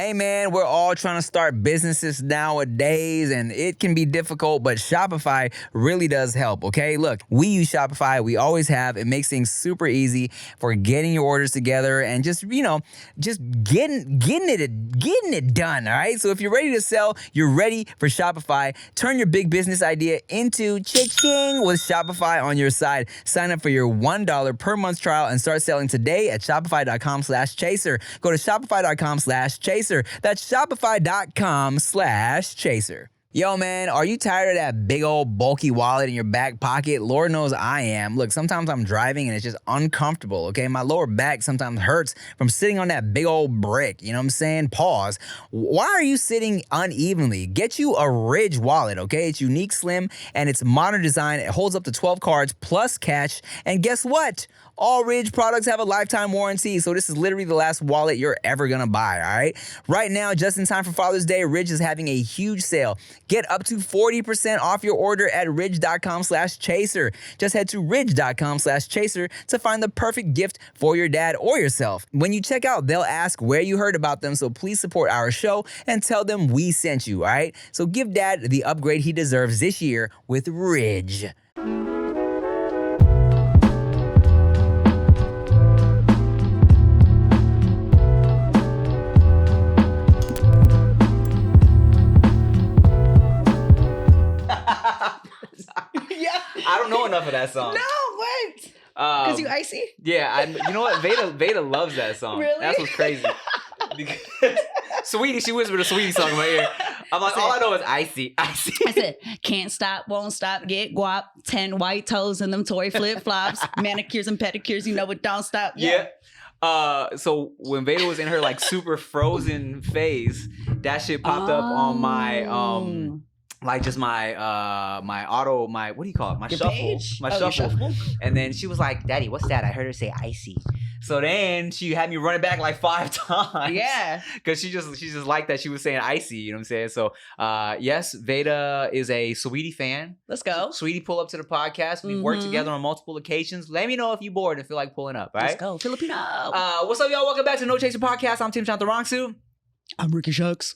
Hey man, we're all trying to start businesses nowadays and it can be difficult, but Shopify really does help, okay? Look, we use Shopify, we always have. It makes things super easy for getting your orders together and just getting it done, all right? So if you're ready to sell, you're ready for Shopify. Turn your big business idea into cha-ching with Shopify on your side. Sign up for your $1 per month trial and start selling today at shopify.com/chaser. Go to shopify.com/chaser. That's shopify.com/chaser. Yo, man, are you tired of that big old bulky wallet in your back pocket? Lord knows I am. Look, sometimes I'm driving and it's just uncomfortable, okay? My lower back sometimes hurts from sitting on that big old brick, you know what I'm saying? Pause. Why are you sitting unevenly? Get you a Ridge wallet, okay? It's unique, slim, and it's modern design. It holds up to 12 cards plus cash. And guess what? All Ridge products have a lifetime warranty, so this is literally the last wallet you're ever gonna buy, all right? Right now, just in time for Father's Day, Ridge is having a huge sale. Get up to 40% off your order at ridge.com/chaser. Just head to ridge.com/chaser to find the perfect gift for your dad or yourself. When you check out, they'll ask where you heard about them, so please support our show and tell them we sent you, all right? So give dad the upgrade he deserves this year with Ridge. I don't know enough of that song. No, what? Because you icy? Yeah, you know what? Veyda loves that song. Really? That's what's crazy. Because Saweetie, she whispered a Saweetie song in my ear. I'm like, all I know is icy. I said, can't stop, won't stop, get guap, 10 white toes in them toy flip-flops, manicures and pedicures, you know it don't stop. Yeah. So when Veyda was in her like super frozen phase, that shit popped up on my like just my what do you call it? My Your shuffle. page? My your shuffle. And then she was like, "Daddy, what's that?" I heard her say icy. So then she had me run it back like 5 times. Yeah. Cause she just liked that she was saying icy, you know what I'm saying? So yes, Veyda is a Saweetie fan. Let's go. Saweetie, pull up to the podcast. We've worked together on multiple occasions. Let me know if you're bored and feel like pulling up, right? Let's go. Filipino. What's up, y'all? Welcome back to No Chaser Podcast. I'm Tim Chantarangsu. I'm Ricky Shucks.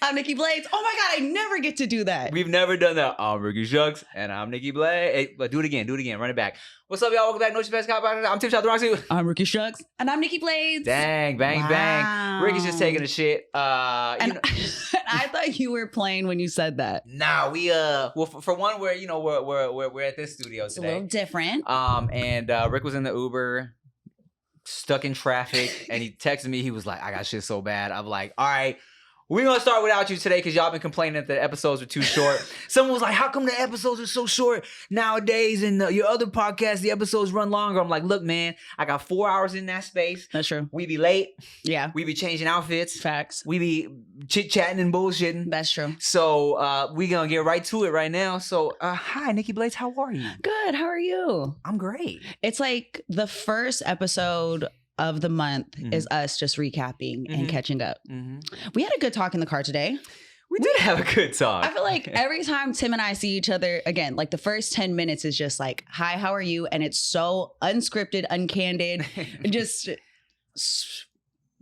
I'm Nikki Blades. Oh my God, I never get to do that. We've never done that. I'm Ricky Shucks and I'm Nikki Blades. Hey, but do it again. Run it back. What's up, y'all? Welcome back to No Chaser Podcast. I'm Tim Chantarangsu. I'm Ricky Shucks. And I'm Nikki Blades. Dang, bang, bang. Ricky's just taking a shit. And I thought you were playing when you said that. Nah, we well for one, we're at this studio It's a today. little different. And Rick was in the Uber, stuck in traffic, and he texted me. He was like, "I got shit so bad." I'm like, "All right, we're gonna start without you today because y'all been complaining that the episodes are too short." Someone was like, "How come the episodes are so short nowadays? And your other podcasts, the episodes run longer." I'm like, "Look, man, I got 4 hours in that space. That's true. We be late. Yeah. We be changing outfits. Facts. We be chit-chatting and bullshitting. That's true. So we gonna get right to it right now. So hi, Nikki Blades, how are you? Good. How are you? I'm great. It's like the first episode of the month is us just recapping and catching up. We had a good talk in the car today. We did have a good talk. I feel like every time Tim and I see each other, again, like the first 10 minutes is just like, hi, how are you? And it's so unscripted, uncandid, just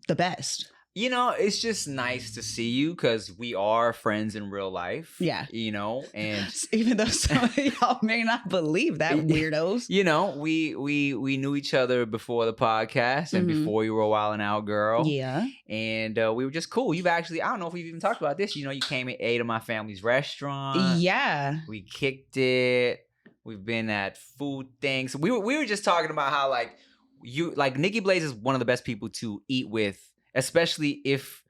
the best. You know, it's just nice to see you because we are friends in real life. Yeah. You know, and even though some of y'all may not believe that, weirdos. You know, we knew each other before the podcast and before you were a Wildin' Out girl. Yeah. And we were just cool. You've actually, I don't know if we've even talked about this. You know, you came and ate at my family's restaurant. Yeah. We kicked it. We've been at food things. We were just talking about how like Nikki Blades is one of the best people to eat with. Especially if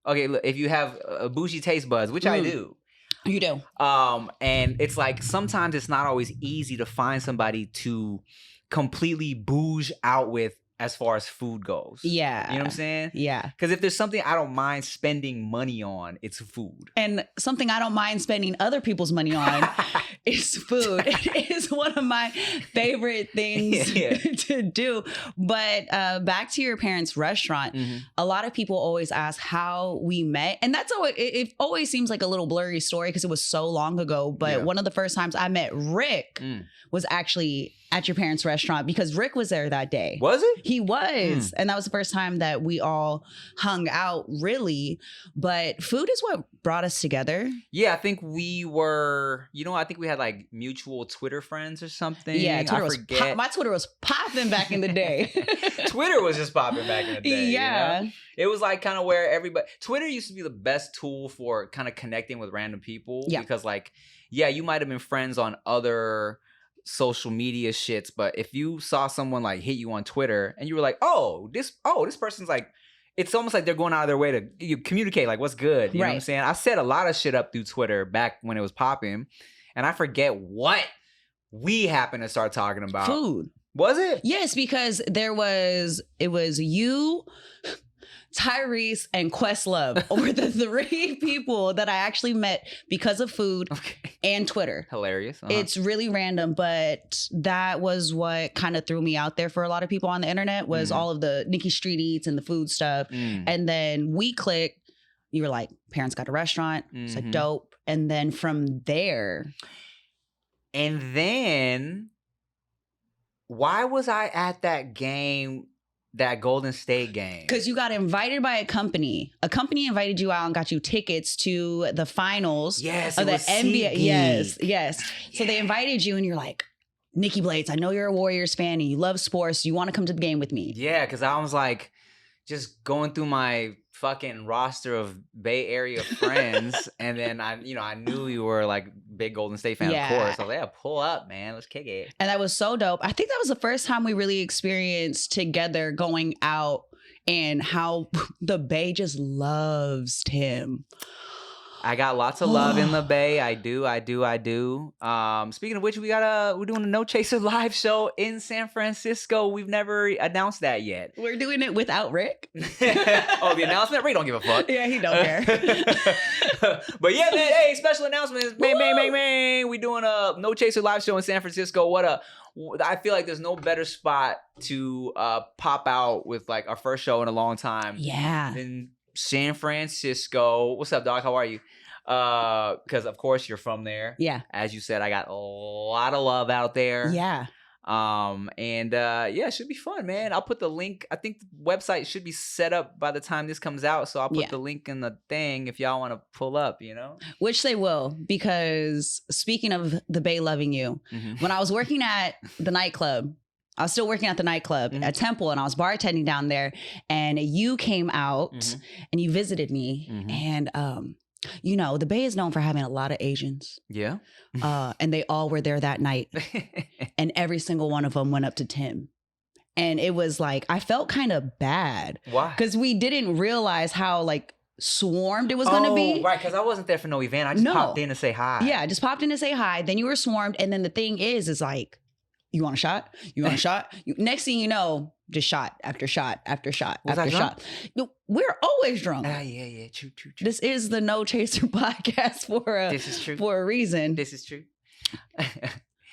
you have a bougie taste buds, which I do. You do. And it's like sometimes it's not always easy to find somebody to completely bouge out with as far as food goes. Yeah. You know what I'm saying? Yeah. Because if there's something I don't mind spending money on, it's food. And something I don't mind spending other people's money on is food. It is one of my favorite things to do. But back to your parents' restaurant, a lot of people always ask how we met. And that's always, it always seems like a little blurry story because it was so long ago. But one of the first times I met Rick was actually at your parents' restaurant because Rick was there that day. Was it? He was. And that was the first time that we all hung out, really. But food is what brought us together. Yeah, I think we were, I think we had like mutual Twitter friends or something. Yeah, my Twitter was popping back in the day. Twitter was just popping back in the day. Yeah. It was like kind of where Twitter used to be the best tool for kind of connecting with random people. Yeah. Because like, yeah, you might have been friends on other social media shits, but if you saw someone like hit you on Twitter and you were like, this person's like, it's almost like they're going out of their way to communicate like what's good. You know what I'm saying? I said a lot of shit up through Twitter back when it was popping, and I forget what we happened to start talking about. Food. Was it? Yes, because it was you, Tyrese, and Questlove were the 3 people that I actually met because of food and Twitter. Hilarious. It's really random, but that was what kind of threw me out there for a lot of people on the internet was all of the Nikki Street Eats and the food stuff. And then we clicked. You were like, parents got a restaurant. It's like dope. And then from there. And then why was I at that game? That Golden State game. Because you got invited by a company. A company invited you out and got you tickets to the finals of the NBA. Yes. So they invited you and you're like, Nikki Blades, I know you're a Warriors fan and you love sports. You want to come to the game with me? Yeah, because I was like, just going through my fucking roster of Bay Area friends, and then I knew you were like big Golden State fan, of course. I was like, yeah, pull up, man, let's kick it. And that was so dope. I think that was the first time we really experienced together going out and how the Bay just loves Tim. I got lots of love in the Bay. I do. Speaking of which, we're doing a No Chaser live show in San Francisco. We've never announced that yet. We're doing it without Rick. The announcement? Rick don't give a fuck. Yeah, he don't care. But yeah, man, hey, special announcements. Bang. We doing a No Chaser live show in San Francisco. I feel like there's no better spot to pop out with like our first show in a long time. Yeah. Than San Francisco. What's up, dog? How are you? Because of course you're from there. Yeah. As you said, I got a lot of love out there. Yeah. It should be fun, man. I'll put the link. I think the website should be set up by the time this comes out, so I'll put the link in the thing if y'all want to pull up, Which they will, because speaking of the Bay loving you, when I was working at the nightclub, I was still working at the nightclub at Temple, and I was bartending down there, and you came out and you visited me, and the Bay is known for having a lot of Asians. Yeah. And they all were there that night, and every single one of them went up to Tim. And it was like, I felt kind of bad. Why? Because we didn't realize how like swarmed it was going to be. Right, because I wasn't there for no event. I just popped in to say hi. Yeah, I just popped in to say hi. Then you were swarmed, and then the thing is like, you want a shot? You want a shot? Next thing you know, just shot after shot after shot after shot. We're always drunk. Yeah. True. This is the No Chaser podcast for a reason. This is true.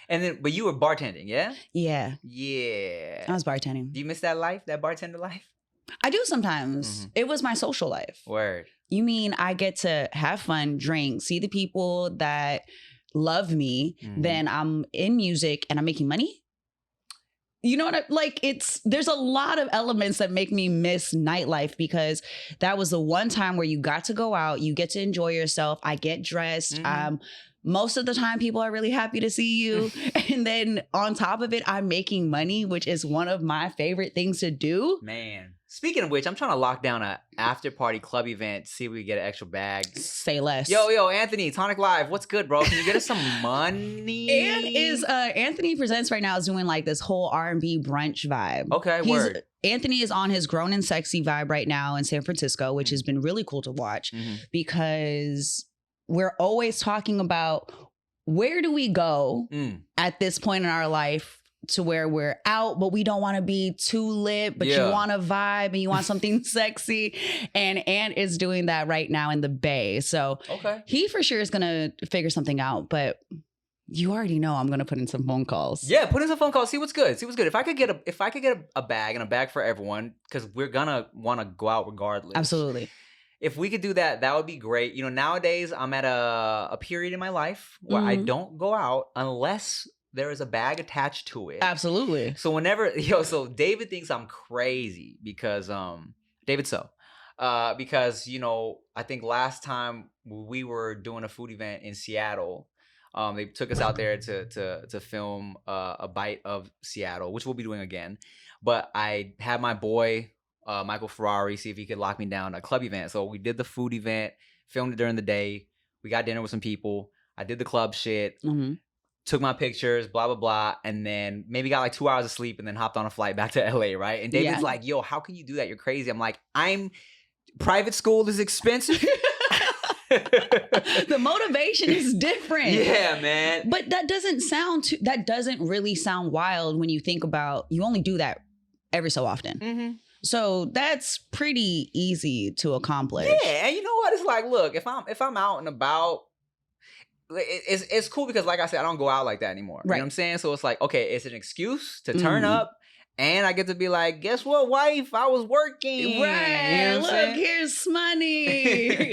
But you were bartending, yeah? Yeah. Yeah. I was bartending. Do you miss that life, that bartender life? I do sometimes. It was my social life. Word. You mean I get to have fun, drink, see the people that love me, then I'm in music and I'm making money. You know what there's a lot of elements that make me miss nightlife, because that was the one time where you got to go out, you get to enjoy yourself. I get dressed. Most of the time people are really happy to see you. And then on top of it, I'm making money, which is one of my favorite things to do. Man. Speaking of which, I'm trying to lock down an after party club event, see if we can get an extra bag. Say less. Yo, Anthony, Tonic Live, what's good, bro? Can you get us some money? And Anthony Presents right now is doing like this whole R&B brunch vibe. Okay, word. Anthony is on his Grown and Sexy vibe right now in San Francisco, which has been really cool to watch because we're always talking about where do we go at this point in our life to where we're out, but we don't want to be too lit, but you want to vibe and you want something sexy. And Ant is doing that right now in the Bay. So he for sure is going to figure something out, but you already know I'm going to put in some phone calls. Yeah, put in some phone calls. See what's good. If I could get a bag, and a bag for everyone, because we're going to want to go out regardless. Absolutely. If we could do that, that would be great. Nowadays I'm at a period in my life where I don't go out unless there is a bag attached to it. Absolutely. So so David thinks I'm crazy because David because I think last time we were doing a food event in Seattle, they took us out there to film a bite of Seattle, which we'll be doing again. But I had my boy Michael Ferrari see if he could lock me down a club event. So we did the food event, filmed it during the day. We got dinner with some people. I did the club shit, took my pictures, blah, blah, blah. And then maybe got like 2 hours of sleep and then hopped on a flight back to LA, right? And David's like, yo, how can you do that? You're crazy. I'm like, private school is expensive. The motivation is different. Yeah, man. But that doesn't really sound wild when you think about, you only do that every so often. So that's pretty easy to accomplish. Yeah, and you know what? It's like, look, if I'm out and about, it's cool because, like I said, I don't go out like that anymore. Right. You know what I'm saying? So it's like, okay, it's an excuse to turn up, and I get to be like, guess what, wife? I was working. Right. You know look, here's money.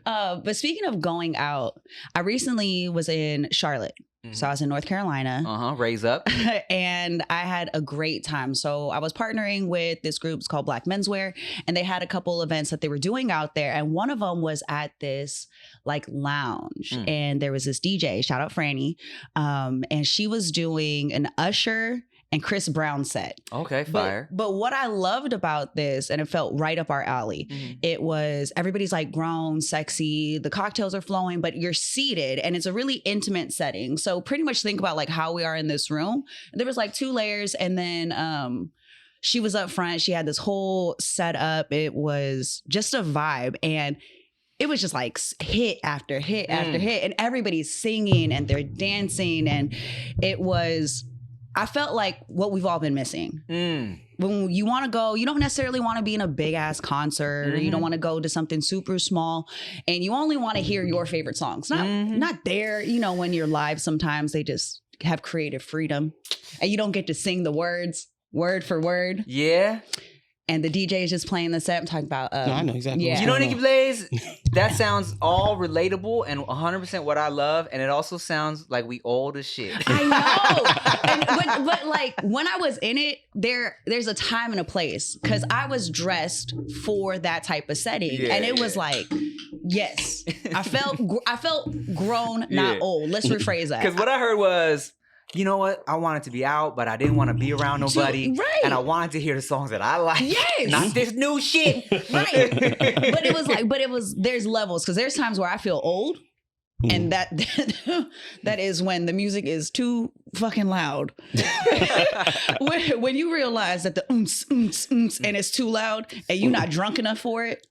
But speaking of going out, I recently was in Charlotte. So I was in North Carolina. Raise up. And I had a great time. So I was partnering with this group. It's called Black Menswear. And they had a couple events that they were doing out there. And one of them was at this like lounge. And there was this DJ, shout out Franny. And she was doing an Usher and Chris Brown set. Okay, fire. But what I loved about this, and it felt right up our alley, it was everybody's like grown, sexy, the cocktails are flowing, but you're seated and it's a really intimate setting. So pretty much think about like how we are in this room. There was like 2 layers, and then she was up front. She had this whole setup. It was just a vibe, and it was just like hit after hit after hit, and everybody's singing and they're dancing, and I felt like what we've all been missing. When you want to go, you don't necessarily want to be in a big ass concert. You don't want to go to something super small, and you only want to hear your favorite songs. Not there, when you're live, sometimes they just have creative freedom and you don't get to sing the words word for word. Yeah. And the DJ is just playing the set. I'm talking about. No, I know exactly. Yeah. You know, Nikki Blaze, that sounds all relatable and 100% what I love. And it also sounds like we old as shit. I know. but like when I was in it, there's a time and a place, because I was dressed for that type of setting, and it was like, yes, I felt grown, not old. Let's rephrase that. Because what I heard was, you know what? I wanted to be out, but I didn't want to be around nobody. Right. And I wanted to hear the songs that I like. Yes. Not this new shit. Right. There's levels, because there's times where I feel old. And that is when the music is too fucking loud. when you realize that the and it's too loud and you're not drunk enough for it.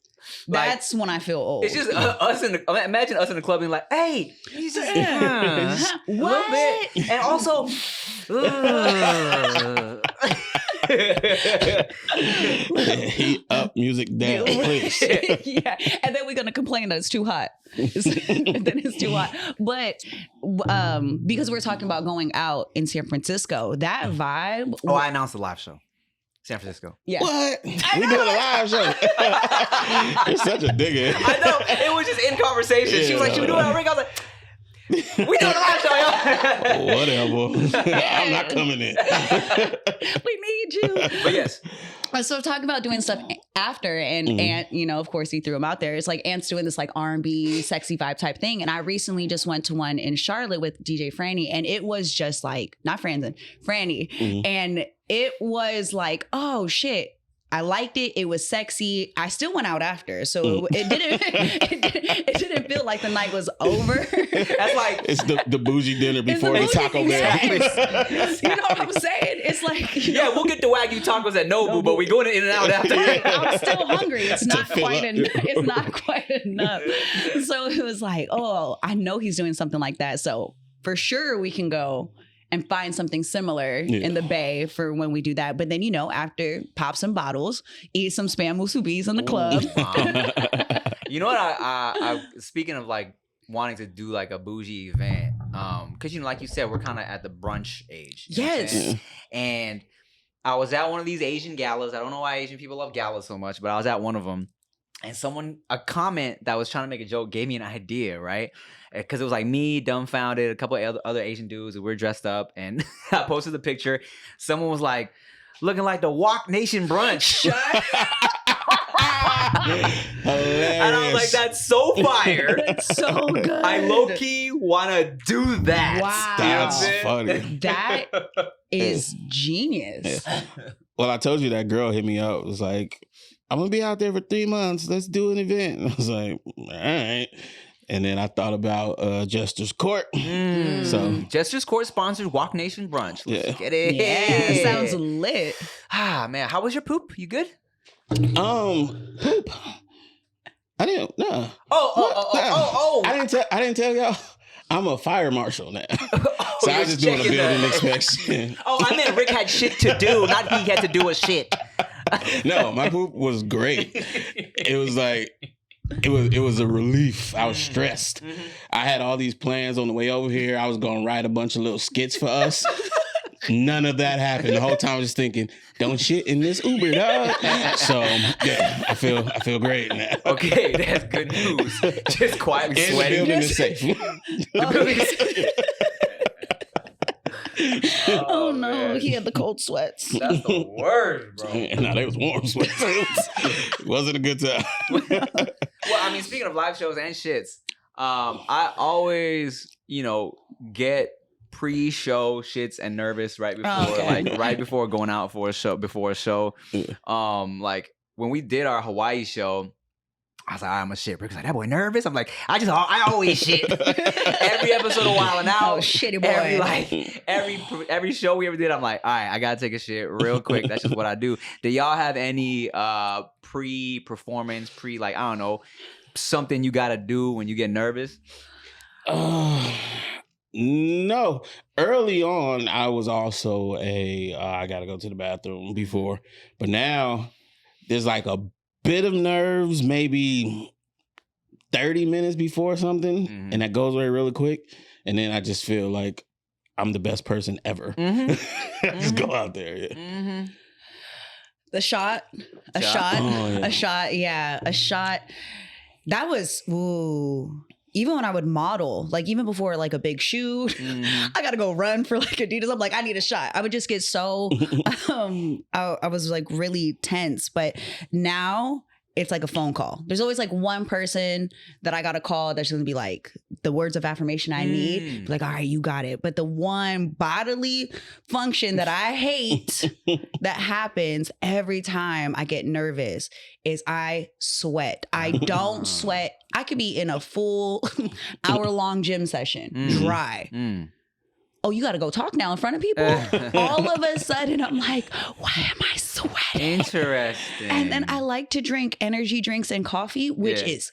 That's when I feel old. It's just us imagine us in the club being like, hey, he's just a little bit. And also, heat up, music down, please. Yeah, and then we're gonna complain that it's too hot. Then it's too hot. But because we're talking about going out in San Francisco, that vibe. Oh, I announced the live show. San Francisco. Yeah. What? We doing a live show. You're such a digger. I know. It was just in conversation. Yeah. She was like, should we do it on ring? I was like, we doing a live show, y'all. Whatever. I'm not coming in. We need you. But yes. So talking about doing stuff after, and Ant, of course he threw him out there. It's like Ant's doing this like R&B sexy vibe type thing. And I recently just went to one in Charlotte with DJ Franny, and it was just like, not Franzen, Franny. And it was like, oh shit, I liked it. It was sexy. I still went out after, so it didn't feel like the night was over. That's like it's the bougie dinner before the Taco Bell. You know what I'm saying? It's like we'll get the Wagyu tacos at Nobu, but we're going in and out after. I'm still hungry. It's not quite enough. It's not quite enough. So it was like, oh, I know he's doing something like that. So for sure we can go and find something similar in the Bay for when we do that. But then, after, pop some bottles, eat some Spam musubis in the club. You know what? I speaking of like wanting to do like a bougie event, because like you said, we're kind of at the brunch age. Yes. And I was at one of these Asian galas. I don't know why Asian people love galas so much, but I was at one of them. And a comment that was trying to make a joke gave me an idea, right? Because it was like me, dumbfounded, a couple of other Asian dudes, and we were dressed up, and I posted the picture. Someone was like, looking like the Walk Nation brunch. And I was like, that's so fire. It's so good. I low-key want to do that. Wow. That's funny. That is genius. Yeah. Well, I told you that girl hit me up. It was like, I'm going to be out there for 3 months. Let's do an event. I was like, all right. And then I thought about Jester's Court. So Jester's Court sponsors Walk Nation brunch. Let's get it. Yeah, sounds lit. Ah, man. How was your poop? You good? Poop. I didn't. No. Oh. I didn't tell y'all. I'm a fire marshal now. So I was just doing a building inspection. I meant Rick had shit to do, not he had to do a shit. No, my poop was great. It was like, it was a relief. I was stressed. I had all these plans on the way over here. I was going to write a bunch of little skits for us. None of that happened. The whole time I was just thinking, don't shit in this Uber, dog. So yeah, I feel great now. Okay, that's good news. Just quietly And sweating. the building is safe. The building is Oh no, man. he had the cold sweats. That's the worst, bro. No, they was warm sweats. It wasn't a good time. Well, I mean, speaking of live shows and shits, I always, get pre-show shits and nervous right before, right before going out for a show. Like when we did our Hawaii show, I was like, I'm a shit. Rick's like, that boy nervous. I'm like, I always shit. Every episode of Wild 'N Out. Oh, shitty boy. Every show we ever did, I'm like, all right, I gotta take a shit real quick. That's just what I do. Do y'all have any pre-performance, I don't know, something you gotta do when you get nervous? No. Early on, I was also I gotta go to the bathroom before. But now, there's like a bit of nerves, maybe 30 minutes before something, and that goes away really quick. And then I just feel like I'm the best person ever. Just go out there. Yeah. The shot. A shot. That was, even when I would model, like even before like a big shoot, I gotta go run for like Adidas. I'm like, I need a shot. I would just get so, I was like really tense. But now it's like a phone call. There's always like one person that I gotta call that's gonna be like the words of affirmation I need. Be like, all right, you got it. But the one bodily function that I hate that happens every time I get nervous is I sweat. I don't sweat. I could be in a full hour-long gym session, dry. Oh, you got to go talk now in front of people? All of a sudden, I'm like, why am I sweating? Interesting. And then I like to drink energy drinks and coffee, which is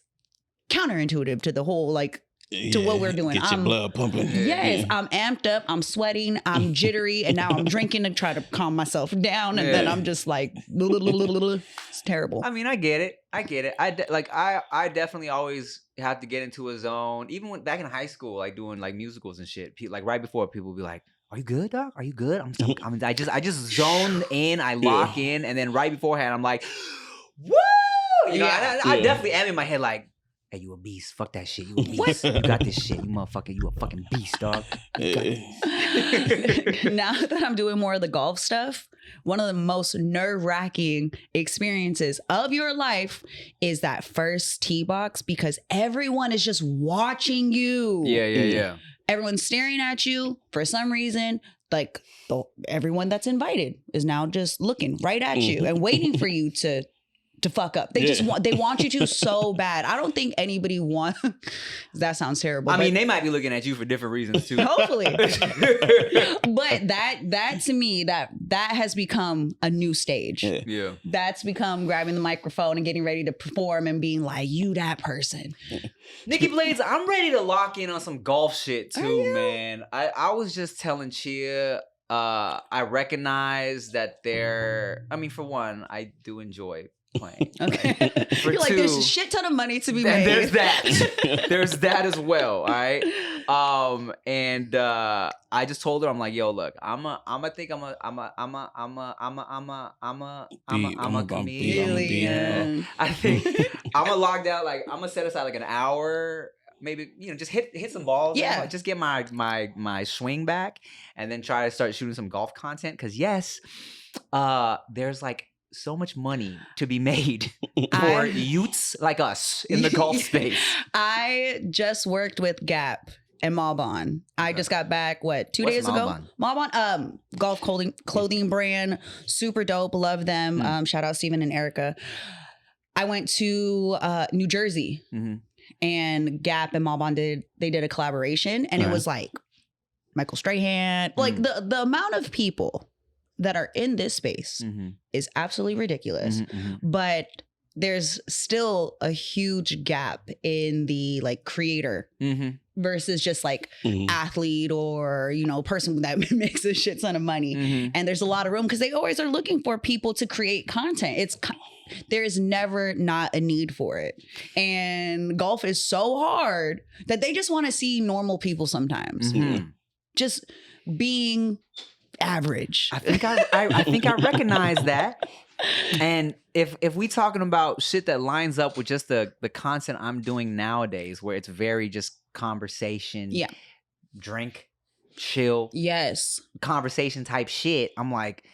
counterintuitive to the whole, to what we're doing. Get your blood pumping. Yes, I'm amped up, I'm sweating, I'm jittery, and now I'm drinking to try to calm myself down. And then I'm just like, it's terrible. I mean, I get it. I definitely always have to get into a zone. Even back in high school, like doing like musicals and shit. Like right before, people would be like, "Are you good, dog? Are you good?" I just zone in. I lock in, and then right beforehand, I'm like, "Woo!" I definitely am in my head like, "Hey, you a beast. Fuck that shit. You a beast. You got this shit. You motherfucker. You a fucking beast, dog." Now that I'm doing more of the golf stuff, one of the most nerve-wracking experiences of your life is that first tee box, because everyone is just watching you. Yeah. Everyone's staring at you for some reason. Like everyone that's invited is now just looking right at you and waiting for you to fuck up. They just want you to so bad. I don't think anybody wants. That sounds terrible. I mean, they might be looking at you for different reasons too. Hopefully. But that to me, that has become a new stage. Yeah. That's become grabbing the microphone and getting ready to perform and being like, you that person. Nikki Blades, I'm ready to lock in on some golf shit too, man. I was just telling Chia, I recognize that for one, I do enjoy playing. Okay. For You're like, there's a shit ton of money to be made. There's that. There's that as well. All right. And I just told her, I'm like, yo, look, I'm a comedian. I think I'm gonna log down, like, I'm gonna set aside like an hour, maybe, just hit some balls. Yeah. Just get my swing back, and then try to start shooting some golf content. Cause yes, there's like so much money to be made for youths like us in the golf space. I just worked with Gap and Malbon. I just got back, 2 days ago? Malbon, golf clothing brand, super dope. Love them. Shout out Steven and Erica. I went to New Jersey, and Gap and Malbon did a collaboration, and it was like Michael Strahan. Like the amount of people that are in this space is absolutely ridiculous. But there's still a huge gap in the like creator versus just like athlete or, person that makes a shit ton of money. And there's a lot of room because they always are looking for people to create content. There is never not a need for it. And golf is so hard that they just want to see normal people sometimes. Just being average. I think I recognize that. And if we talking about shit that lines up with just the content I'm doing nowadays, where it's very just conversation, drink, chill, conversation type shit, I'm like,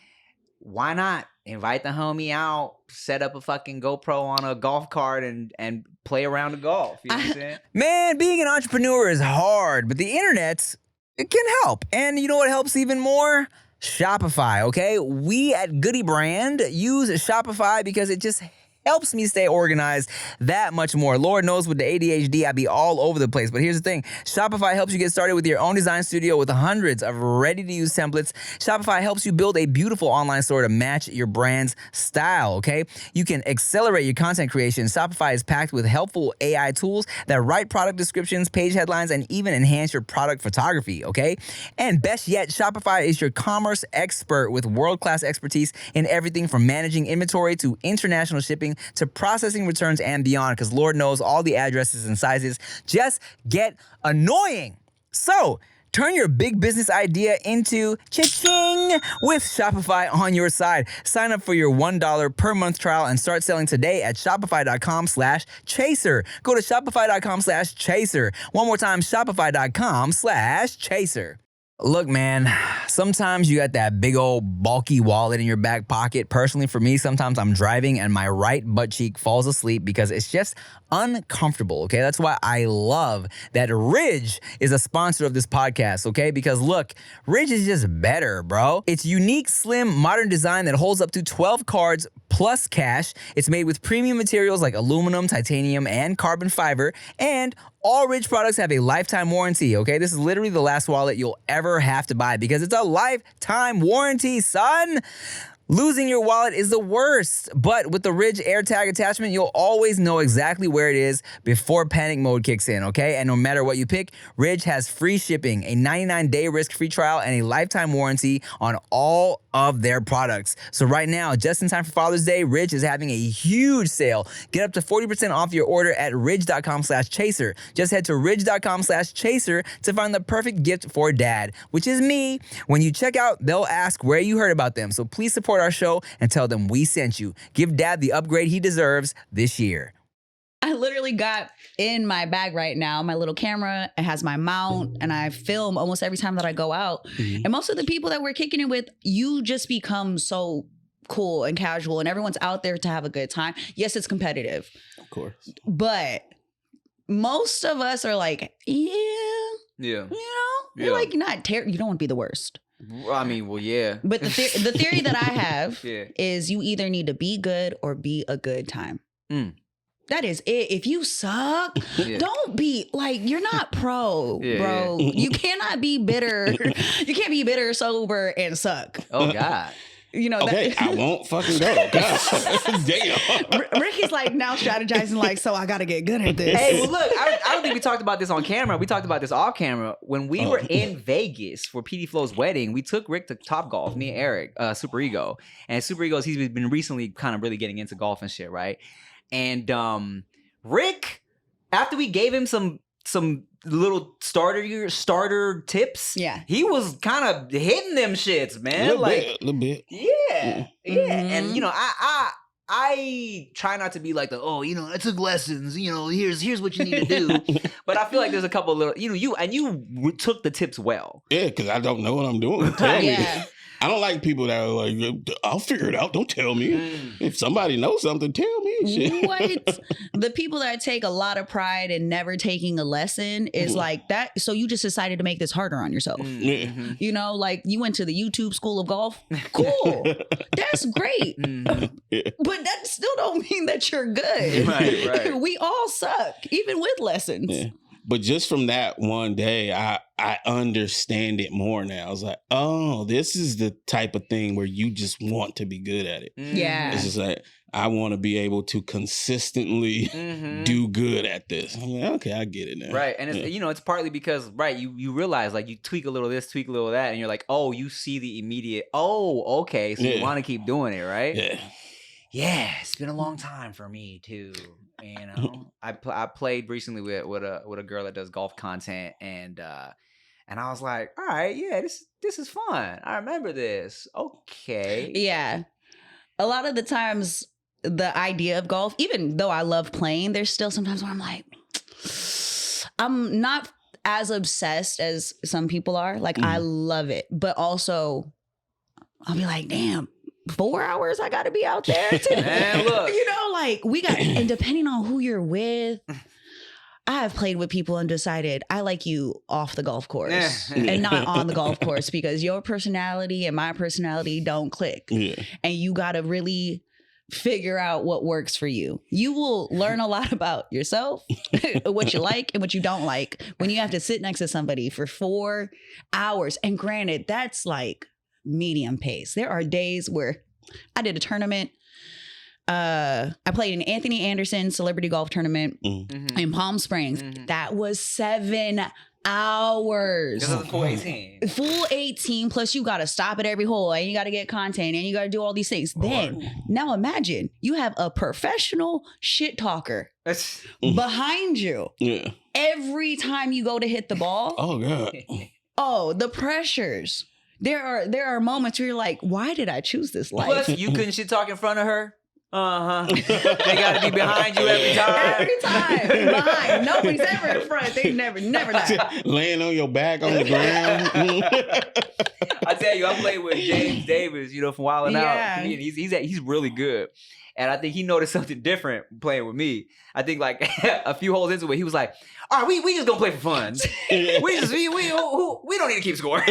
why not invite the homie out, set up a fucking GoPro on a golf cart and play around the golf? You know what I'm saying? Man, being an entrepreneur is hard, but the internet, it can help. And you know what helps even more? Shopify, okay? We at Goody Brand use Shopify because it just helps me stay organized that much more. Lord knows with the ADHD, I be all over the place. But here's the thing. Shopify helps you get started with your own design studio with hundreds of ready-to-use templates. Shopify helps you build a beautiful online store to match your brand's style, okay? You can accelerate your content creation. Shopify is packed with helpful AI tools that write product descriptions, page headlines, and even enhance your product photography, okay? And best yet, Shopify is your commerce expert with world-class expertise in everything from managing inventory to international shipping to processing returns and beyond, because Lord knows all the addresses and sizes just get annoying. So turn your big business idea into cha-ching with Shopify on your side. Sign up for your $1 per month trial and start selling today at shopify.com/chaser. Go to shopify.com/chaser. One more time, shopify.com/chaser. Look, man, sometimes you got that big old bulky wallet in your back pocket. Personally, for me, sometimes I'm driving and my right butt cheek falls asleep because it's just uncomfortable, okay? That's why I love that Ridge is a sponsor of this podcast, okay? Because look, Ridge is just better, bro. It's unique, slim, modern design that holds up to 12 cards plus cash. It's made with premium materials like aluminum, titanium, and carbon fiber, and all Ridge products have a lifetime warranty, okay? This is literally the last wallet you'll ever have to buy because it's a lifetime warranty, son. Losing your wallet is the worst, but with the Ridge AirTag attachment, you'll always know exactly where it is before panic mode kicks in, okay? And no matter what you pick, Ridge has free shipping, a 99-day risk-free trial, and a lifetime warranty on all of their products. So right now, just in time for Father's Day, Ridge is having a huge sale. Get up to 40% off your order at ridge.com/chaser. Just head to ridge.com/chaser to find the perfect gift for dad, which is me. When you check out, they'll ask where you heard about them. So please support our show and tell them we sent you. Give dad the upgrade he deserves this year. I literally got in my bag right now my little camera. It has my mount, and I film almost every time that I go out. And most of the people that we're kicking it with, you just become so cool and casual, and everyone's out there to have a good time. Yes, it's competitive, of course, but most of us are like, you're like not you don't want to be the worst. I mean, well, yeah. But the theory that I have is you either need to be good or be a good time. That is it. If you suck, don't be like, you're not pro, bro. You cannot be bitter. You can't be bitter, sober, and suck. Oh, God. You know, okay, I won't fucking go. God, damn. Ricky's like now strategizing like, so I got to get good at this. Hey, well, look, I don't think we talked about this on camera. We talked about this off camera. When we were in Vegas for PD Flow's wedding, we took Rick to Top Golf, me and Eric, Super Ego. And Super Ego's, he's been recently kind of really getting into golf and shit, right? And Rick, after we gave him some little starter tips, yeah, he was kind of hitting them shits, man. A little bit. Yeah. And you know, I try not to be like I took lessons, here's what you need to do. But I feel like there's a couple of little, you took the tips well. Yeah, because I don't know what I'm doing. Tell me. I don't like people that are like, I'll figure it out. Don't tell me. If somebody knows something, tell me. Shit. What? The people that take a lot of pride in never taking a lesson is like that. So you just decided to make this harder on yourself. You know, like you went to the YouTube school of golf. Cool. That's great. But that still don't mean that you're good. Right. We all suck, even with lessons. Yeah. But just from that one day, I understand it more now. I was like, oh, this is the type of thing where you just want to be good at it. Yeah. It's just like, I want to be able to consistently do good at this. I'm like, okay, I get it now. Right. And it's, it's partly because, you realize like you tweak a little this, tweak a little that, and you're like, oh, you see the immediate, oh, okay. So you want to keep doing it, right? Yeah. Yeah. It's been a long time for me too. I played recently with a girl that does golf content, and I was like, all right, yeah, this is fun. I remember this. Okay. Yeah. A lot of the times the idea of golf, even though I love playing, there's still sometimes where I'm like, I'm not as obsessed as some people are. Like I love it, but also I'll be like, damn, 4 hours I gotta be out there to, man, look. Like we got, and depending on who you're with, I have played with people and decided I like you off the golf course and not on the golf course because your personality and my personality don't click. And you gotta really figure out what works for you. You will learn a lot about yourself, what you like and what you don't like when you have to sit next to somebody for 4 hours. And granted, that's like medium pace. There are days where I did a tournament. I played in Anthony Anderson celebrity golf tournament in Palm Springs. That was 7 hours. This is a full 18. Full 18 plus you got to stop at every hole and you got to get content and you got to do all these things. Then now imagine you have a professional shit talker behind you. Yeah. Every time you go to hit the ball. Oh God. Oh, the pressures. There are moments where you're like, why did I choose this life? Plus, you couldn't shit talk in front of her. They gotta be behind you every time. Every time. Behind. Nobody's ever in front. They never die. Laying on your back on the ground. I tell you, I played with James Davis, from Wild 'N Out. He's really good. And I think he noticed something different playing with me. I think like a few holes into it, he was like, all right, we just gonna play for fun. We don't need to keep score.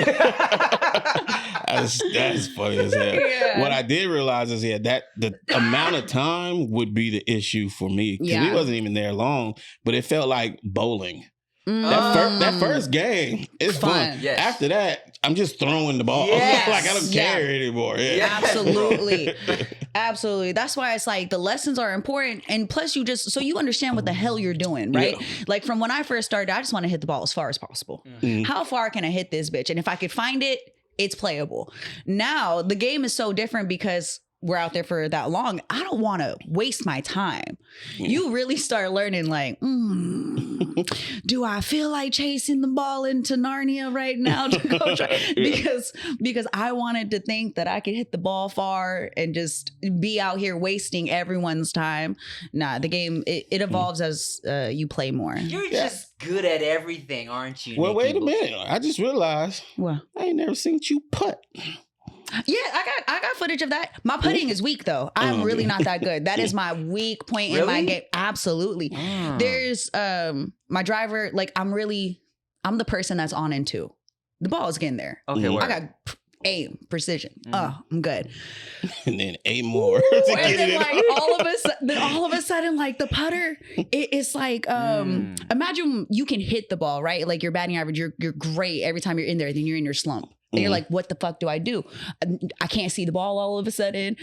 That's funny as hell. Yeah. What I did realize is that the amount of time would be the issue for me. Because we wasn't even there long, but it felt like bowling. That first game is fun. Yes. After that, I'm just throwing the ball. Yes. Like I don't care anymore. Yeah. Absolutely. That's why it's like the lessons are important. And plus so you understand what the hell you're doing, right? Yeah. Like from when I first started, I just want to hit the ball as far as possible. How far can I hit this bitch? And if I could find it, it's playable. Now the game is so different because we're out there for that long. I don't want to waste my time. You really start learning like, do I feel like chasing the ball into Narnia right now to go try? Because I wanted to think that I could hit the ball far and just be out here wasting everyone's time. Nah, the game, it evolves as you play more. You're just good at everything, aren't you? Well, Nikki? Wait a minute. I just realized I ain't never seen you putt. Yeah, I got footage of that. My putting is weak though. I'm really not that good. That is my weak point in my game. Absolutely. There's my driver, like I'm the person that's on in two. The ball is getting there. Okay. I got aim, precision. Oh, I'm good. And then 8 more. And then like all of a sudden, like the putter, it's like imagine you can hit the ball, right? Like your batting average, you're great every time you're in there, then you're in your slump. And you're like, what the fuck do I do? I can't see the ball all of a sudden.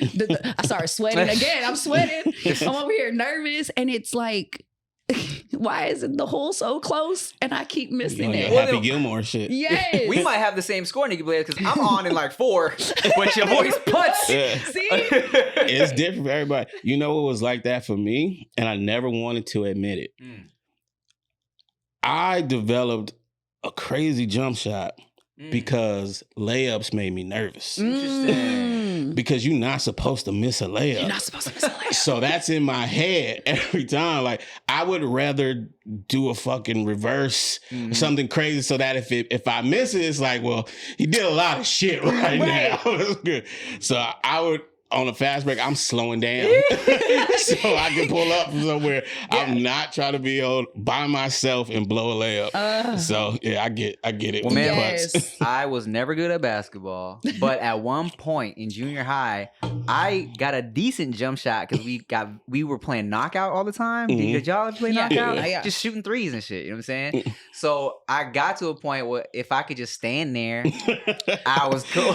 I started sweating again. I'm sweating. I'm over here nervous. And it's like, why is the hole so close? And I keep missing it. Happy Gilmore shit. Yes. We might have the same score, Nikki, because I'm on in like 4, but your boy's putts. Yeah. See? It's different for everybody. You know what was like that for me? And I never wanted to admit it. I developed a crazy jump shot because layups made me nervous. Interesting. Because you're not supposed to miss a layup. You're not supposed to miss a layup. So that's in my head every time. Like, I would rather do a fucking reverse or something crazy so that if I miss it, it's like, well, he did a lot of shit right now. That's good. So I would, on a fast break, I'm slowing down so I can pull up from somewhere. Yeah. I'm not trying to be by myself and blow a layup. So yeah, I get it. Well, man, I was never good at basketball, but at one point in junior high, I got a decent jump shot because we were playing knockout all the time. Did y'all ever play knockout? Yeah. Just shooting threes and shit. You know what I'm saying? So I got to a point where if I could just stand there, I was cool.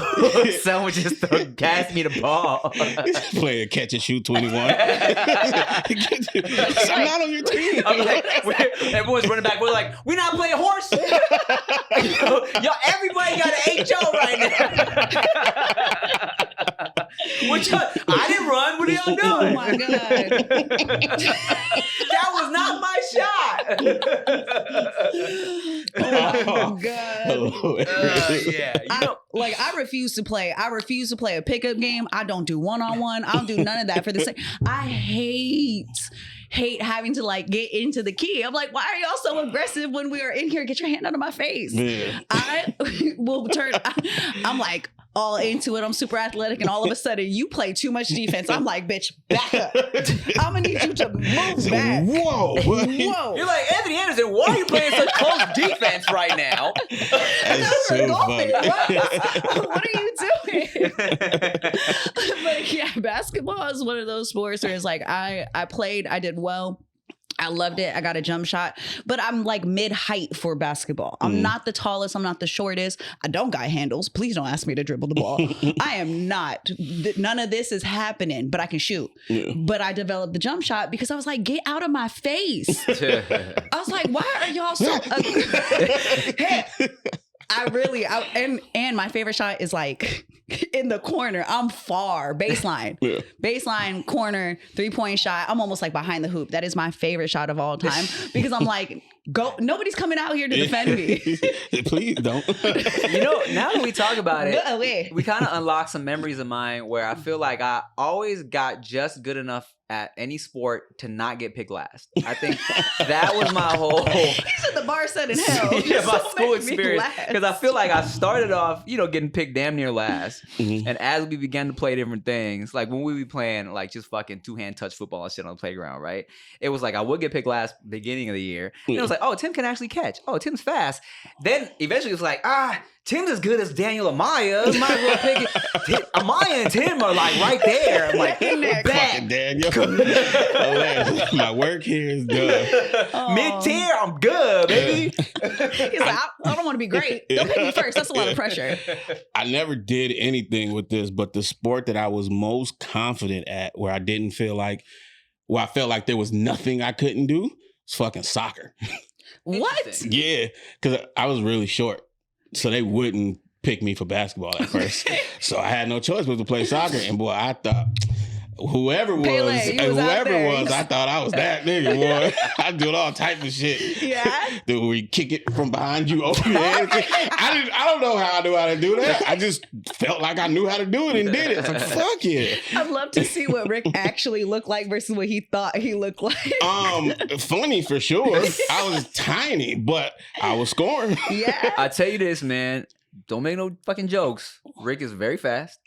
Someone just gas me the ball. Play a catch and shoot 21. I'm not on your team. I'm like, everyone's running back. We're like, we're not playing horse. Yo, everybody got an HO right now. I didn't run. What are y'all doing? Oh my God. That was not my shot. Oh my God. Yeah. I refuse to play. I refuse to play a pickup game. I don't do one-on-one. I don't do none of that for the sake. I hate having to like get into the key. I'm like, why are y'all so aggressive when we are in here? Get your hand out of my face. Yeah. I will turn. I'm like all into it. I'm super athletic, and all of a sudden you play too much defense. I'm like, bitch, back up. I'm gonna need you to move back. Whoa. You're like, Anthony Anderson, why are you playing such close defense right now? That's so funny. What are you doing? But yeah, basketball is one of those sports where it's like I played, I did well. I loved it. I got a jump shot, but I'm like mid-height for basketball. I'm not the tallest. I'm not the shortest. I don't got handles. Please don't ask me to dribble the ball. I am not. None of this is happening, but I can shoot. Yeah. But I developed the jump shot because I was like, get out of my face. I was like, why are y'all so... and my favorite shot is like in the corner. I'm far baseline, baseline corner 3-point shot. I'm almost like behind the hoop. That is my favorite shot of all time because I'm like, go. Nobody's coming out here to defend me. Please don't. You know, now that we talk about it, we kind of unlock some memories of mine where I feel like I always got just good enough at any sport to not get picked last. I think that was my whole... He said the bar set in hell. Yeah, my school experience. Because I feel like I started off, getting picked damn near last. And as we began to play different things, like when we be playing like just fucking 2-hand touch football and shit on the playground, right? It was like I would get picked last beginning of the year. And it was like, oh, Tim can actually catch. Oh, Tim's fast. Then eventually it was like, Tim's as good as Daniel Amaya. Might as well pick it. Amaya and Tim are like right there. I'm like, fucking Daniel. My work here is done. Mid-tier, I'm good, baby. He's like, I don't want to be great. Don't pick me first. That's a lot of pressure. I never did anything with this, but the sport that I was most confident at, where I felt like there was nothing I couldn't do, was fucking soccer. What? Yeah, because I was really short. So they wouldn't pick me for basketball at first. So I had no choice but to play soccer. And boy, I thought whoever was, I thought I was that nigga, boy. I do all type of shit. Yeah. Do we kick it from behind you over your head? I don't know how I knew how to do that. I just felt like I knew how to do it and did it. It's like, fuck yeah. I'd love to see what Rick actually looked like versus what he thought he looked like. Funny for sure. I was tiny, but I was scoring. Yeah. I tell you this, man. Don't make no fucking jokes. Rick is very fast.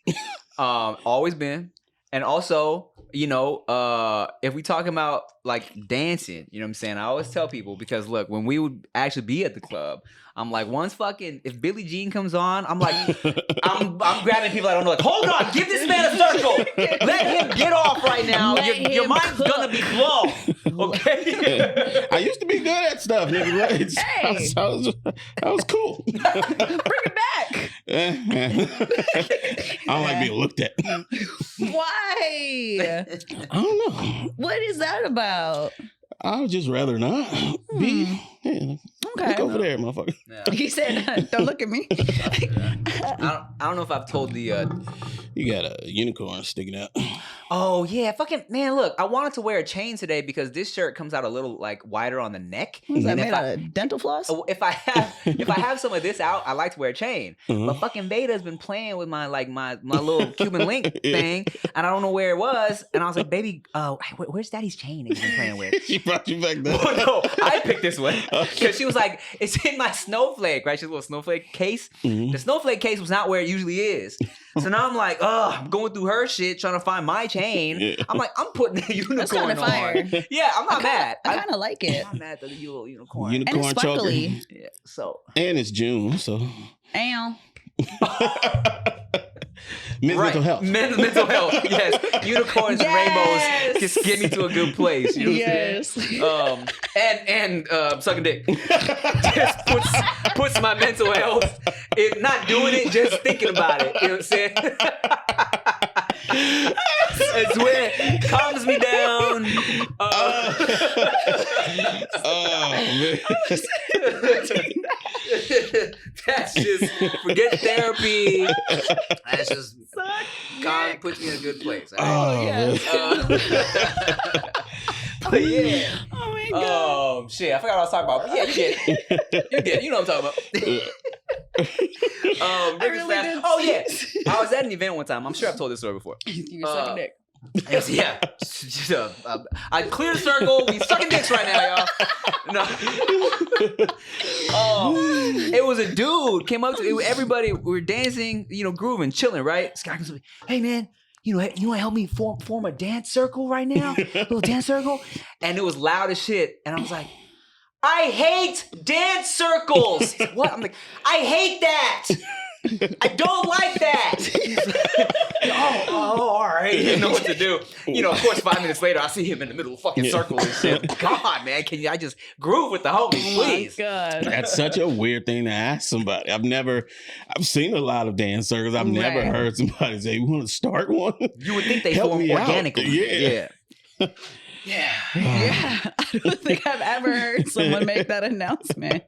Always been. And also, if we talking about like dancing, you know what I'm saying? I always tell people because look, when we would actually be at the club, I'm like, once fucking if Billie Jean comes on, I'm like, I'm grabbing people I don't know. Like, hold on, give this man a circle. Let him get off right now. Your mind's gonna be blown. Okay. I used to be good at stuff, nigga. Hey. That was cool. Bring it back. I don't like being looked at. Why? I don't know. What is that about? I would just rather not be. Yeah, Okay. look over there, motherfucker. Yeah. He said, "Don't look at me." I don't know if I've told the. You got a unicorn sticking out. Oh yeah, fucking man! Look, I wanted to wear a chain today because this shirt comes out a little like wider on the neck. What is that And made if out of dental floss? If I have some of this out, I like to wear a chain. But fucking Veyda's been playing with my little Cuban link thing, and I don't know where it was. And I was like, baby, where's Daddy's chain that you've been playing with? She brought you back there. Oh no, I picked this one because she was like, it's in my snowflake, right? She's a little snowflake case. The snowflake case was not where it usually is. So now I'm like, I'm going through her shit trying to find my chain. Yeah. I'm like, I'm putting the unicorn on. fire. Yeah, I'm not mad. I kind of like it. I'm not mad at the little unicorn. And it's Unicorn choker. sparkly. Yeah, so And it's June, so. Ow. Men's mental health. Men's mental health. Yes, unicorns and rainbows just get me to a good place. You know what I'm saying? And sucking dick just puts my mental health in not doing it, just thinking about it. You know what I'm saying? It's when it calms me down. Oh man. That's just forget therapy. That's just God puts me in a good place. All right? But yeah. Oh my god. Shit, I forgot what I was talking about. But yeah, you get. You know what I'm talking about. I really did. Oh yeah, I was at an event one time. I'm sure I've told this story before. You sucking dick. Yes, yeah. Just, I clear the circle. We sucking dicks right now, y'all. No. It was a dude came up to everybody. We were dancing, grooving, chilling, right? Scott comes up, hey man, you want to help me form a dance circle right now? A little dance circle, and it was loud as shit. And I was like, I hate dance circles. What? I'm like, I hate that. I don't like that. All right. You know what to do. Of course, 5 minutes later, I see him in the middle of the fucking circle and shit. God, man, I just groove with the homies, please? Oh my God. That's such a weird thing to ask somebody. I've seen a lot of dance circles. I've never heard somebody say, "You want to start one?" You would think they Help form me out. organically. Yeah. Yeah. I don't think I've ever heard someone make that announcement.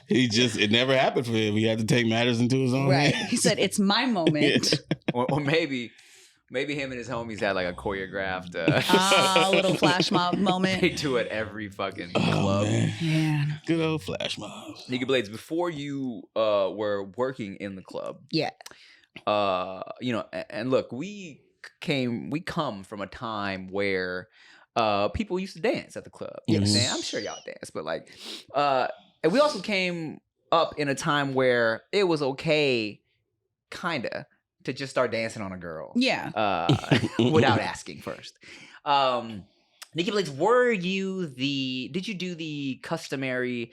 It never happened for him. He had to take matters into his own Right. hands. He said, "It's my moment." Or maybe him and his homies had like a choreographed A little flash mob moment. they do it every fucking Oh, club. man. Good old flash mobs. Nikki Blades, before you were working in the club, Yeah. and look, we come from a time where people used to dance at the club. You know what I'm saying? I'm sure y'all dance, but like, and we also came up in a time where it was okay, kinda, to just start dancing on a girl. Yeah. Without asking first. Nikki Blades, did you do the customary,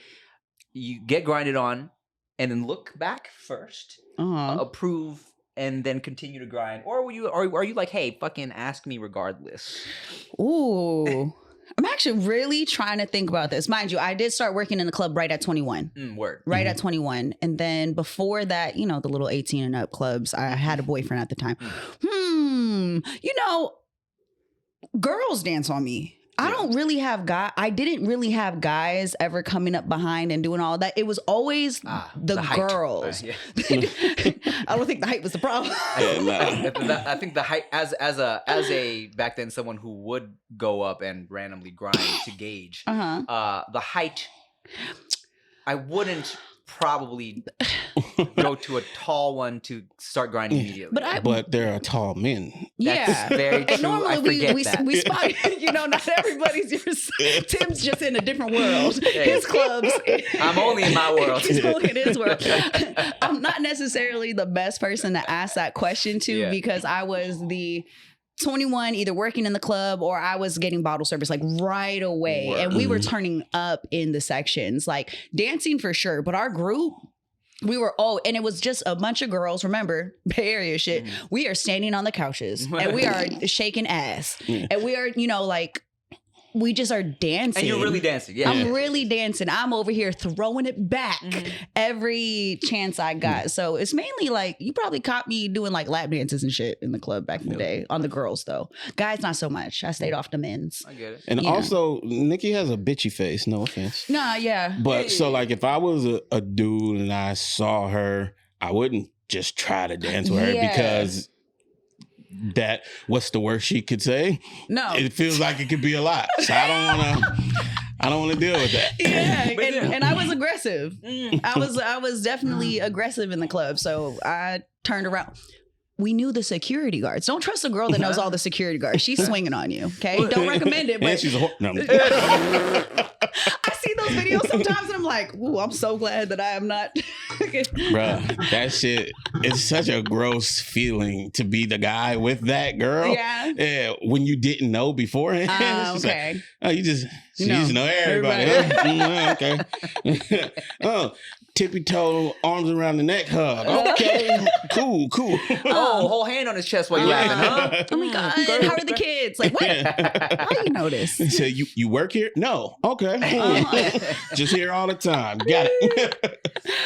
you get grinded on and then look back first, approve, and then continue to grind? Or are you like, hey, fucking ask me regardless? Ooh. I'm actually really trying to think about this. Mind you, I did start working in the club right at 21. Word. Right at 21. And then before that, the little 18 and up clubs, I had a boyfriend at the time. Girls dance on me. I didn't really have guys ever coming up behind and doing all that. It was always the girls. Yeah. I don't think the height was the problem. I think the height as a back then someone who would go up and randomly grind to gauge. The height, I wouldn't probably go to a tall one to start grinding immediately. But there are tall men. That's very true. Normally we spot, not everybody's yours. Tim's just in a different world. Hey. His clubs. I'm only in my world. He's only in his world. I'm not necessarily the best person to ask that question to because I was the 21, either working in the club or I was getting bottle service like right away. Word. And we were turning up in the sections, like dancing for sure. But our group, we were and it was just a bunch of girls. Remember, Bay Area shit. We are standing on the couches and we are shaking ass. And we are, like, we just are dancing. And you're really dancing. Yeah. I'm really dancing. I'm over here throwing it back every chance I got. So it's mainly like, you probably caught me doing like lap dances and shit in the club back in the day on the girls though. Guys, not so much. I stayed off the men's. I get it. And also, Nikki has a bitchy face. No offense. Nah, yeah. But so like, if I was a dude and I saw her, I wouldn't just try to dance with her because what's the worst she could say? No. It feels like it could be a lot. So I don't want to deal with that. Yeah, and I was aggressive. I was definitely aggressive in the club. So I turned around. We knew the security guards. Don't trust a girl that knows all the security guards. She's swinging on you. Okay, don't recommend it. But And she's a no. I see those videos sometimes, and I'm like, "Ooh, I'm so glad that I am not." Bruh, that shit is such a gross feeling to be the guy with that girl. Yeah. When you didn't know beforehand. Okay. Like, oh, you just know everybody. Huh? Okay. Oh, tippy toe, arms around the neck hug. Okay. Cool. Oh, whole hand on his chest while you're laughing, huh? Oh my God. How are the kids? Like, what? How you know this? So you work here? No. Okay. Just here all the time. Got it.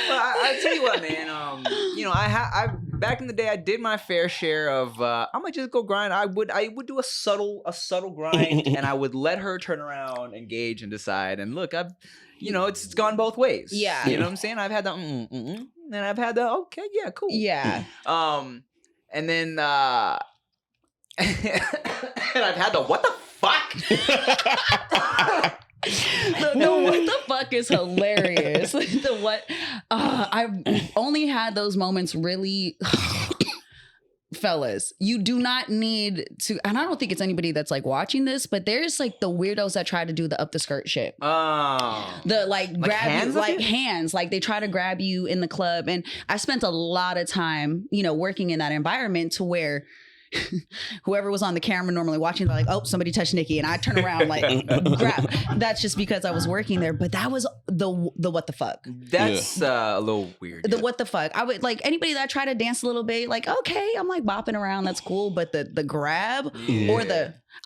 Well, I tell you what, man. I back in the day, I did my fair share of. I'm gonna just go grind. I would do a subtle grind, and I would let her turn around, engage, and decide. And look, it's gone both ways. Yeah, you know what I'm saying. I've had the and I've had the okay, yeah, cool. Yeah. And then and I've had the what the fuck. The what the fuck is hilarious. The what I've only had those moments really. Fellas, you do not need to, and I don't think it's anybody that's like watching this, but there's like the weirdos that try to do the up the skirt shit. Oh. The like grab hands you, like hands, like they try to grab you in the club. And I spent a lot of time, working in that environment to where whoever was on the camera normally watching, they're like, oh, somebody touched Nikki. And I turn around like, grab. That's just because I was working there. But that was the what the fuck. That's a little weird. The what the fuck. I would like anybody that tried to dance a little bit, like, okay, I'm like bopping around. That's cool. But the grab or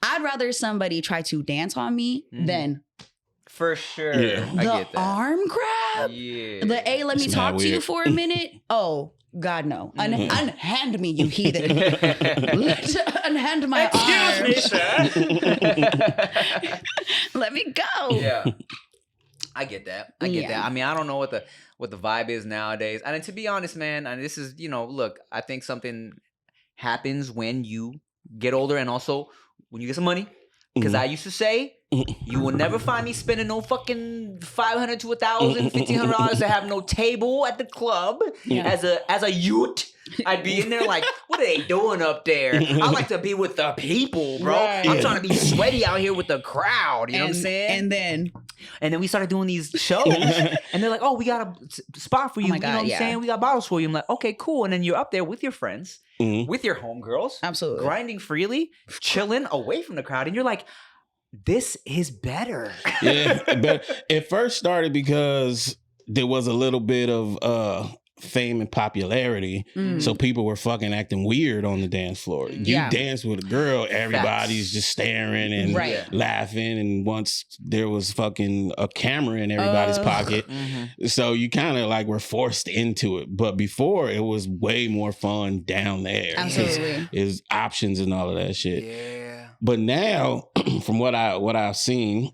I'd rather somebody try to dance on me than. For sure. Yeah. I get that. Arm grab? Yeah. Let me talk to you for a minute. Oh, God, no. Unhand me, you heathen. Unhand my arm. Excuse me, sir. Let me go. Yeah. I get that. I get that. I mean, I don't know what the vibe is nowadays. And to be honest, man, and this is, look, I think something happens when you get older and also when you get some money. Because I used to say, you will never find me spending no fucking $500 to $1,000, $1,500 to have no table at the club. As a youth, I'd be in there like, what are they doing up there? I like to be with the people, bro. Right. I'm trying to be sweaty out here with the crowd. You know what I'm saying? And then we started doing these shows, and they're like, "Oh, we got a spot for you." Oh my you know God, what I'm saying? We got bottles for you. I'm like, "Okay, cool." And then you're up there with your friends, with your homegirls, absolutely grinding freely, chilling away from the crowd, and you're like, "This is better." Yeah, but it first started because there was a little bit of fame and popularity, so people were fucking acting weird on the dance floor. You dance with a girl, everybody's just staring and laughing, and once there was fucking a camera in everybody's pocket, so you kind of like were forced into it. But before, it was way more fun down there. Absolutely, is options and all of that shit. Yeah. But now, from what I've seen,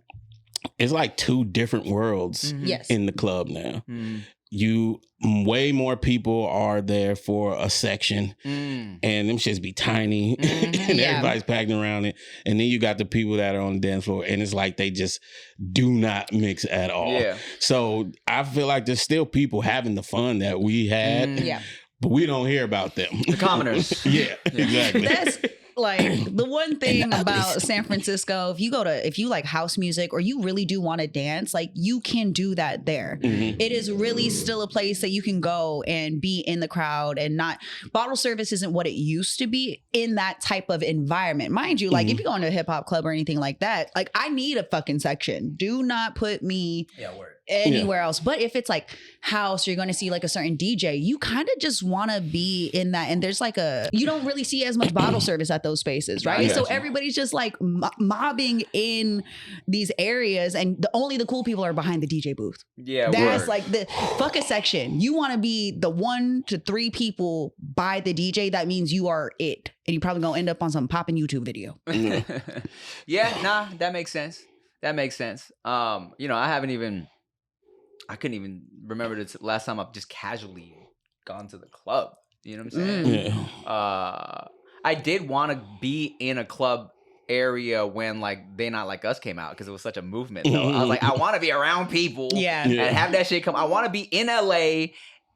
it's like two different worlds in the club now. Way more people are there for a section, and them shits be tiny, and everybody's packed around it. And then you got the people that are on the dance floor, and it's like they just do not mix at all. Yeah. So I feel like there's still people having the fun that we had, but we don't hear about them. The commoners. Yeah, exactly. Like the one thing about San Francisco, if you like house music or you really do want to dance, like you can do that there. Mm-hmm. It is really still a place that you can go and be in the crowd and not bottle service isn't what it used to be in that type of environment. Mind you, like if you're going to a hip hop club or anything like that, like I need a fucking section. Do not put me anywhere else. But if it's like house, or you're going to see like a certain DJ, you kind of just want to be in that. And there's like you don't really see as much bottle service at those spaces, right? So everybody's just like mobbing in these areas, and only the cool people are behind the DJ booth. Yeah, that's like the fuck a section. You want to be the 1 to 3 people by the DJ. That means you are it, and you probably gonna end up on some popping YouTube video. That makes sense. That makes sense. I couldn't even remember the last time I've just casually gone to the club. You know what I'm saying? I did want to be in a club area when like They Not Like Us came out, because it was such a movement. Though I was like, I want to be around people, and have that shit come. I want to be in LA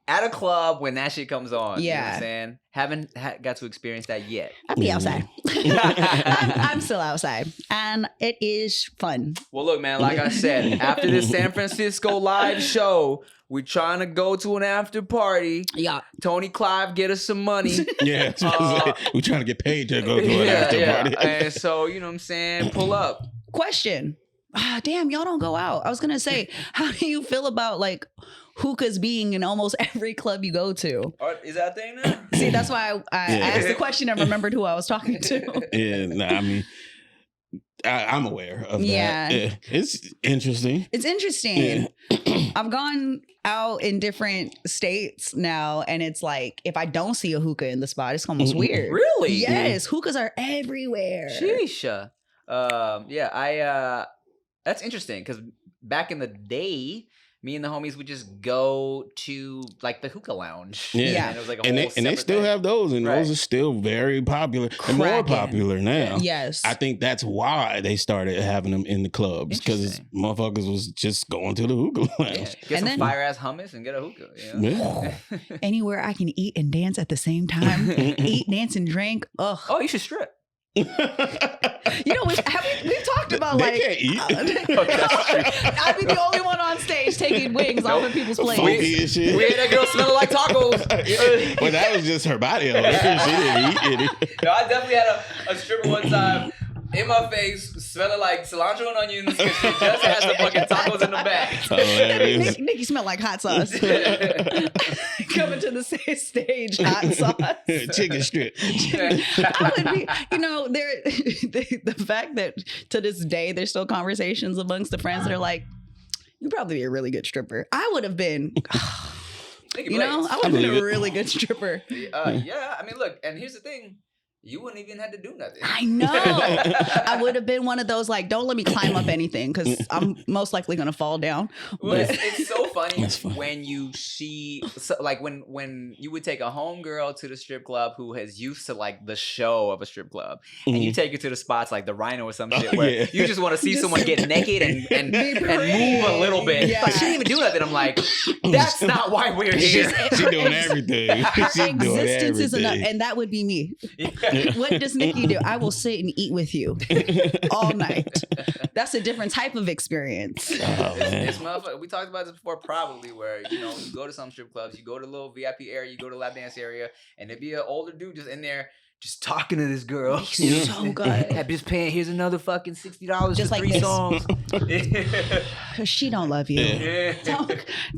at a club when that shit comes on. You know what I'm saying? Haven't got to experience that yet. I'll be outside. I'm still outside, and it is fun. Well, look, man, like I said, after this San Francisco live show, we're trying to go to an after party. Yeah. Tony Clive, get us some money. Yeah. We're trying to get paid to go to an after party. And so, you know what I'm saying? Pull up. Question. Damn, y'all don't go out. I was going to say, how do you feel about like hookahs being in almost every club you go to? Is that a thing now? See, that's why I asked the question and remembered who I was talking to. I mean, I'm aware of that. Yeah. It's interesting. It's interesting. Yeah. I've gone out in different states now, and it's like, if I don't see a hookah in the spot, it's almost weird. Really? Yes. Hookahs are everywhere. Sheesh. That's interesting, because back in the day, me and the homies would just go to like the hookah lounge. Yeah. And it was like and they still have those, and those are still very popular and more popular now. Yes. I think that's why they started having them in the clubs, because motherfuckers was just going to the hookah lounge. Get some fire ass hummus and get a hookah. You know? Anywhere I can eat and dance at the same time. Eat, dance, and drink. Ugh. Oh, you should strip. You know, we've talked about they like can't eat. I'd be the only one on stage taking wings off of people's plates. Funky and shit. We had that girl smelling like tacos. Well, that was just her body odor. She didn't eat any. No, I definitely had a stripper one time in my face, smelling like cilantro and onions, because she just has the fucking tacos in the back. Nikki smelled like hot sauce. Coming to the stage, hot sauce. Chicken strip. I would be, the fact that to this day there's still conversations amongst the friends that are like, you'd probably be a really good stripper. I would have been. I would have been a really good stripper. Yeah, I mean, look, and here's the thing. You wouldn't even have to do nothing. I know. I would have been one of those like, don't let me climb up anything, because I'm most likely going to fall down. Well, it's so funny when you see, like when you would take a homegirl to the strip club who has used to like the show of a strip club, and you take her to the spots like the Rhino or some shit where you just want to see someone get naked and move a little bit. Yeah. Like, she didn't even do nothing. I'm like, that's not why we're here. She's doing everything. Her existence is enough, and that would be me. What does Nikki do? I will sit and eat with you all night. That's a different type of experience. It's motherfucker. We talked about this before, probably, where you go to some strip clubs, you go to a little VIP area, you go to a lap dance area, and there'd be an older dude just in there, just talking to this girl. He's so good. I'm just paying. Here's another fucking $60 just for like 3 songs. She don't love you. Yeah.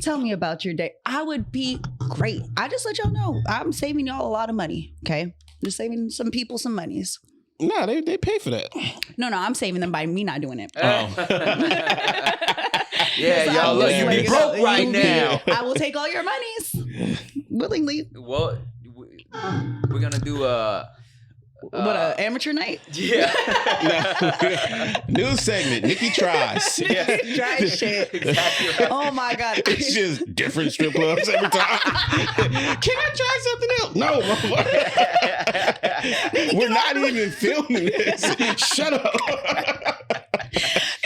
Tell me about your day. I would be great. I just let y'all know I'm saving y'all a lot of money. Okay. Just saving some people some monies. No, they pay for that. No, I'm saving them by me not doing it. Yeah, y'all look, you be broke right now. I will take all your monies willingly. Well, we're gonna do a amateur night? Yeah. New segment. Nikki tries. Yeah. Try shit. Exactly right. Oh my God. It's just different strip clubs every time. Can I try something else? No, motherfucker. We're not even filming this. Shut up.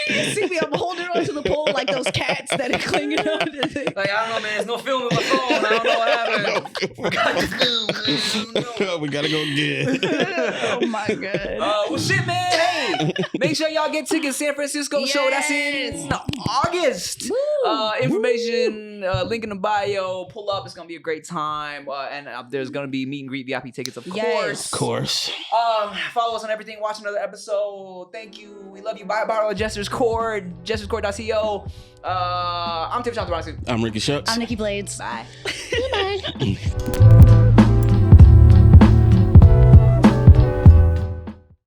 You see me, I'm holding on to the pole like those cats that are clinging on to the thing. Like, I don't know, man. There's no film on my phone. I don't know what happened. We gotta go get. Oh my god. Well, shit, man. Hey, make sure y'all get tickets. San Francisco show. That's in August. Information, link in the bio. Pull up. It's gonna be a great time. And there's gonna be meet and greet VIP tickets, of course. Of course. Follow us on everything. Watch another episode. Thank you. We love you. Buy a bottle of Jester's Cord. Jester'sCord.co. I'm Tim Chantarangsu. I'm Ricky Shucks. I'm Nikki Blades. Bye. Bye.